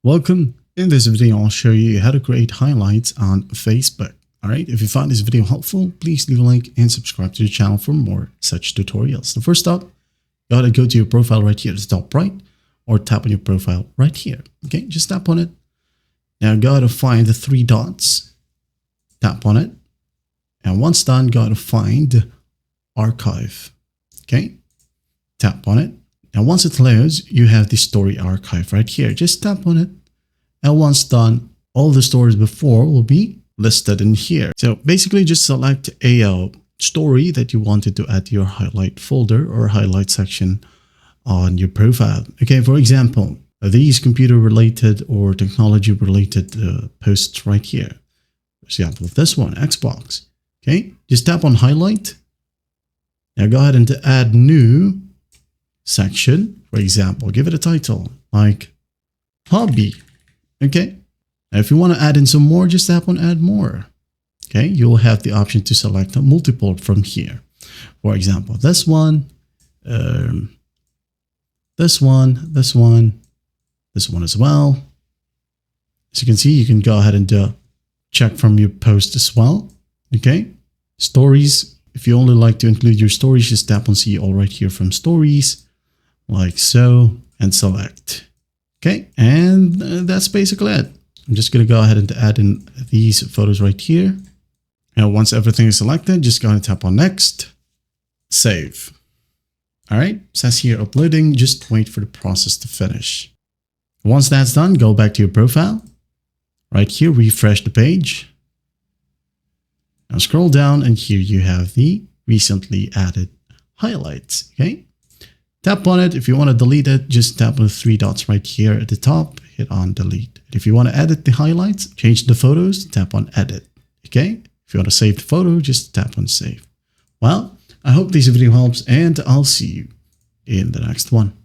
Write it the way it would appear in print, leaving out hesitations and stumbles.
Welcome. In this video, I'll show you how to create highlights on Facebook. Alright, if you found this video helpful, please leave a like and subscribe to the channel for more such tutorials. The first step, you gotta go to your profile right here at the top right, or tap on your profile right here. Okay, just tap on it. Now gotta find the three dots, tap on it, and once done, gotta find archive. Okay, tap on it. Now once it loads, you have the story archive right here. Just tap on it, and once done, all the stories before will be listed in here. So basically just select a story that you wanted to add to your highlight folder or highlight section on your profile. Okay, for example, these computer related or technology related posts right here. For example, this one, Xbox. Okay, just tap on highlight. Now go ahead and add new section. For example, give it a title like hobby. Okay. Now, if you want to add in some more, just tap on add more. Okay. You'll have the option to select a multiple from here. For example, this one, this one as well. As you can see, you can go ahead and check from your post as well. Okay. Stories. If you only like to include your stories, just tap on see all right here from stories, like so, and select. Okay, and that's basically it. I'm just going to go ahead and add in these photos right here. Now, once everything is selected, just go ahead and tap on next, save. All right, it says here uploading, just wait for the process to finish. Once that's done, go back to your profile. Right here, refresh the page. Now scroll down and here you have the recently added highlights. Okay, tap on it. If you want to delete it, just tap on the three dots right here at the top, hit on delete. And if you want to edit the highlights, change the photos, tap on edit. Okay, if you want to save the photo, just tap on save. Well, I hope this video helps and I'll see you in the next one.